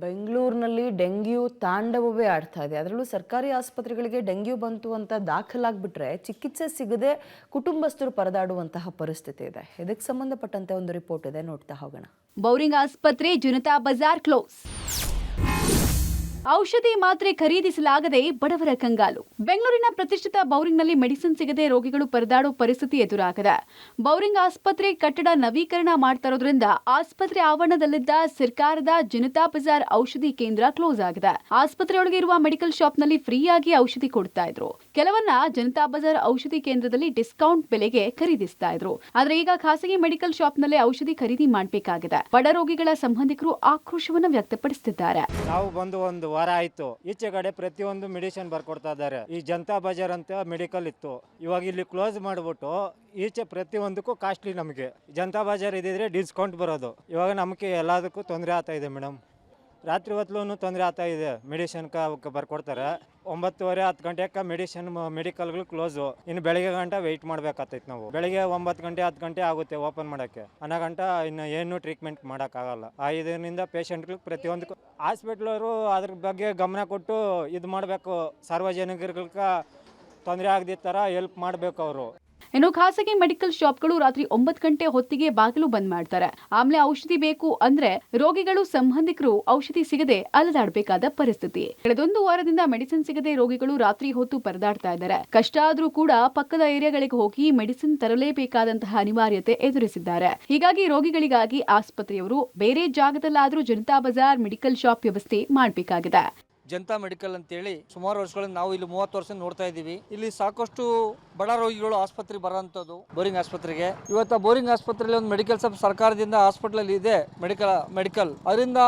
ಬೆಂಗಳೂರಿನಲ್ಲಿ ಡೆಂಗ್ಯೂ ತಾಂಡವವೇ ಆಡ್ತಾ ಇದೆ. ಅದರಲ್ಲೂ ಸರ್ಕಾರಿ ಆಸ್ಪತ್ರೆಗಳಿಗೆ ಡೆಂಗ್ಯೂ ಬಂತು ಅಂತ ದಾಖಲಾಗ್ಬಿಟ್ರೆ ಚಿಕಿತ್ಸೆ ಸಿಗದೆ ಕುಟುಂಬಸ್ಥರು ಪರದಾಡುವಂತಹ ಪರಿಸ್ಥಿತಿ ಇದೆ. ಇದಕ್ಕೆ ಸಂಬಂಧಪಟ್ಟಂತೆ ಒಂದು ರಿಪೋರ್ಟ್ ಇದೆ, ನೋಡ್ತಾ ಹೋಗೋಣ. ಬೋರಿಂಗ್ ಆಸ್ಪತ್ರೆ ಜನತಾ ಬಜಾರ್ ಕ್ಲೋಸ್. ಔಷಧಿ ಮಾತ್ರೆ ಖರೀದಿಸಲಾಗದೆ ಬಡವರ ಕಂಗಾಲು. ಬೆಂಗಳೂರಿನ ಪ್ರತಿಷ್ಠಿತ ಬೌರಿಂಗ್ನಲ್ಲಿ ಮೆಡಿಸಿನ್ ಸಿಗದೆ ರೋಗಿಗಳು ಪರದಾಡೋ ಪರಿಸ್ಥಿತಿ ಎದುರಾಗಿದೆ. ಬೌರಿಂಗ್ ಆಸ್ಪತ್ರೆ ಕಟ್ಟಡ ನವೀಕರಣ ಮಾಡ್ತಾ ಇರೋದ್ರಿಂದ ಆಸ್ಪತ್ರೆ ಆವರಣದಲ್ಲಿದ್ದ ಸರ್ಕಾರದ ಜನತಾ ಬಜಾರ್ ಔಷಧಿ ಕೇಂದ್ರ ಕ್ಲೋಸ್ ಆಗಿದೆ. ಆಸ್ಪತ್ರೆಯೊಳಗೆ ಇರುವ ಮೆಡಿಕಲ್ ಶಾಪ್ನಲ್ಲಿ ಫ್ರೀಯಾಗಿ ಔಷಧಿ ಕೊಡ್ತಾ ಇದ್ರು. ಕೆಲವನ್ನ ಜನತಾ ಬಜಾರ್ ಔಷಧಿ ಕೇಂದ್ರದಲ್ಲಿ ಡಿಸ್ಕೌಂಟ್ ಬೆಲೆಗೆ ಖರೀದಿಸ್ತಾ ಇದ್ರು. ಆದ್ರೆ ಈಗ ಖಾಸಗಿ ಮೆಡಿಕಲ್ ಶಾಪ್ನಲ್ಲೇ ಔಷಧಿ ಖರೀದಿ ಮಾಡಬೇಕಾಗಿದೆ. ಬಡ ರೋಗಿಗಳ ಸಂಬಂಧಿಕರು ಆಕ್ರೋಶವನ್ನು ವ್ಯಕ್ತಪಡಿಸುತ್ತಿದ್ದಾರೆ. ಒಂದು ವಾರ ಆಯ್ತು, ಈಚೆ ಕಡೆ ಪ್ರತಿಯೊಂದು ಮೆಡಿಸಿನ್ ಬರ್ಕೊಡ್ತಾ ಇದ್ದಾರೆ. ಈ ಜನತಾ ಬಜಾರ್ ಅಂತ ಮೆಡಿಕಲ್ ಇತ್ತು, ಇವಾಗ ಇಲ್ಲಿ ಕ್ಲೋಸ್ ಮಾಡ್ಬಿಟ್ಟು ಈಚೆ ಪ್ರತಿಯೊಂದಕ್ಕೂ ಕಾಸ್ಟ್ಲಿ. ನಮಗೆ ಜನತಾ ಬಜಾರ್ ಇದ್ದಿದ್ರೆ ಡಿಸ್ಕೌಂಟ್ ಬರೋದು. ಇವಾಗ ನಮಗೆ ಎಲ್ಲದಕ್ಕೂ ತೊಂದರೆ ಆಗ್ತಾ ಇದೆ ಮೇಡಮ್. ರಾತ್ರಿ ಹೊತ್ತು ತೊಂದರೆ ಆಗ್ತಾ ಇದೆ. ಮೆಡಿಸಿನ್ ಬರ್ಕೊಡ್ತಾರೆ 9:30 10 ಗಂಟೆಗೆ ಮೆಡಿಕಲ್ಗಳು ಕ್ಲೋಸು. ಇನ್ನು ಬೆಳಗ್ಗೆ ಗಂಟೆ ವೆಯ್ಟ್ ಮಾಡ್ಬೇಕಾಗ್ತೈತೆ ನಾವು. ಬೆಳಗ್ಗೆ 9 ಗಂಟೆ 10 ಗಂಟೆ ಆಗುತ್ತೆ ಓಪನ್ ಮಾಡೋಕ್ಕೆ. ಅನ್ನೋ ಗಂಟೆ ಇನ್ನು ಏನು ಟ್ರೀಟ್ಮೆಂಟ್ ಮಾಡೋಕ್ಕಾಗಲ್ಲ. ಇದರಿಂದ ಪೇಷಂಟ್ಗಳು ಪ್ರತಿಯೊಂದಕ್ಕೂ ಹಾಸ್ಪಿಟ್ಲವರು ಅದ್ರ ಬಗ್ಗೆ ಗಮನ ಕೊಟ್ಟು ಇದು ಮಾಡಬೇಕು. ಸಾರ್ವಜನಿಕರಿಗೆ ತೊಂದರೆ ಆಗದ ಥರ ಹೆಲ್ಪ್ ಮಾಡಬೇಕು ಅವರು. ಇನ್ನು ಖಾಸಗಿ ಮೆಡಿಕಲ್ ಶಾಪ್ಗಳು ರಾತ್ರಿ 9 ಗಂಟೆ ಹೊತ್ತಿಗೆ ಬಾಗಿಲು ಬಂದ್ ಮಾಡ್ತಾರೆ. ಆಮೇಲೆ ಔಷಧಿ ಬೇಕು ಅಂದ್ರೆ ರೋಗಿಗಳು ಸಂಬಂಧಿಕರು ಔಷಧಿ ಸಿಗದೆ ಅಲದಾಡಬೇಕಾದ ಪರಿಸ್ಥಿತಿ. ಕಳೆದೊಂದು ವಾರದಿಂದ ಮೆಡಿಸಿನ್ ಸಿಗದೆ ರೋಗಿಗಳು ರಾತ್ರಿ ಹೊತ್ತು ಪರದಾಡ್ತಾ ಇದ್ದಾರೆ. ಕಷ್ಟ ಆದ್ರೂ ಕೂಡ ಪಕ್ಕದ ಏರಿಯಾಗಳಿಗೆ ಹೋಗಿ ಮೆಡಿಸಿನ್ ತರಲೇಬೇಕಾದಂತಹ ಅನಿವಾರ್ಯತೆ ಎದುರಿಸಿದ್ದಾರೆ. ಹೀಗಾಗಿ ರೋಗಿಗಳಿಗಾಗಿ ಆಸ್ಪತ್ರೆಯವರು ಬೇರೆ ಜಾಗದಲ್ಲಾದ್ರೂ ಜನತಾ ಬಜಾರ್ ಮೆಡಿಕಲ್ ಶಾಪ್ ವ್ಯವಸ್ಥೆ ಮಾಡಬೇಕಾಗಿದೆ. ಜನತಾ ಮೆಡಿಕಲ್ ಅಂತೇಳಿ ಸುಮಾರು ವರ್ಷಗಳಿಂದ ನಾವು ಇಲ್ಲಿ 30 ವರ್ಷ ನೋಡ್ತಾ ಇದ್ದೀವಿ. ಇಲ್ಲಿ ಸಾಕಷ್ಟು ಬಡ ರೋಗಿಗಳು ಆಸ್ಪತ್ರೆಗೆ ಬರೋಂಥದ್ದು ಬೋರಿಂಗ್ ಆಸ್ಪತ್ರೆಗೆ. ಇವತ್ತು ಬೋರಿಂಗ್ ಆಸ್ಪತ್ರೆಯಲ್ಲಿ ಒಂದು ಮೆಡಿಕಲ್ ಶಾಪ್ ಸರ್ಕಾರದಿಂದ ಹಾಸ್ಪಿಟಲ್ ಇದೆ, ಮೆಡಿಕಲ್ ಅದರಿಂದ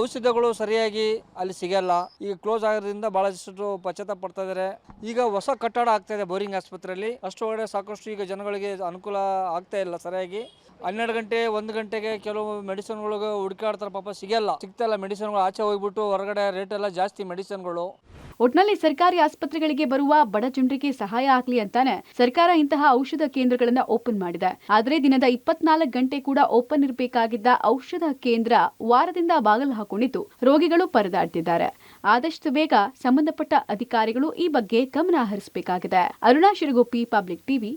ಔಷಧಿಗಳು ಸರಿಯಾಗಿ ಅಲ್ಲಿ ಸಿಗಲ್ಲ. ಈಗ ಕ್ಲೋಸ್ ಆಗೋದ್ರಿಂದ ಬಹಳಷ್ಟು ಪಶ್ಚಾತ್ತಾಪ ಪಡ್ತಾ ಇದ್ದಾರೆ. ಈಗ ಹೊಸ ಕಟ್ಟಡ ಆಗ್ತಾ ಇದೆ ಬೋರಿಂಗ್ ಆಸ್ಪತ್ರೆಯಲ್ಲಿ. ಅಷ್ಟೊಳಗಡೆ ಸಾಕಷ್ಟು ಈಗ ಜನಗಳಿಗೆ ಅನುಕೂಲ ಆಗ್ತಾ ಇಲ್ಲ ಸರಿಯಾಗಿ. 12 ಗಂಟೆ 1 ಗಂಟೆಗೆ ಕೆಲವು ಮೆಡಿಸಿನ್ಗಳಿಗೆ ಹುಡುಕಾಡ್ತಾರೆ, ಪಾಪ ಸಿಗ್ತಾ ಇಲ್ಲ ಮೆಡಿಸಿನ್ಗಳು. ಆಚೆ ಹೋಗ್ಬಿಟ್ಟು ಹೊರಗಡೆ ರೇಟ್ ಎಲ್ಲ ಜಾಸ್ತಿ ಮೆಡಿಸಿನ್ಗಳು. ಒಟ್ನಲ್ಲಿ ಸರ್ಕಾರಿ ಆಸ್ಪತ್ರೆಗಳಿಗೆ ಬರುವ ಬಡ ಜನರಿಗೆ ಸಹಾಯ ಆಗ್ಲಿ ಅಂತಾನೆ ಸರ್ಕಾರ ಇಂತಹ ಔಷಧ ಕೇಂದ್ರಗಳನ್ನ ಓಪನ್ ಮಾಡಿದೆ. ಆದ್ರೆ ದಿನದ 24 ಗಂಟೆ ಕೂಡ ಓಪನ್ ಇರಬೇಕಾಗಿದ್ದ ಔಷಧ ಕೇಂದ್ರ ವಾರದಿಂದ ಬಾಗಿಲು ಹಾಕೊಂಡಿದ್ದು ರೋಗಿಗಳು ಪರದಾಡ್ತಿದ್ದಾರೆ. ಆದಷ್ಟು ಬೇಗ ಸಂಬಂಧಪಟ್ಟ ಅಧಿಕಾರಿಗಳು ಈ ಬಗ್ಗೆ ಗಮನ ಹರಿಸಬೇಕಾಗಿದೆ. Aruna Shiraguppi, public TV.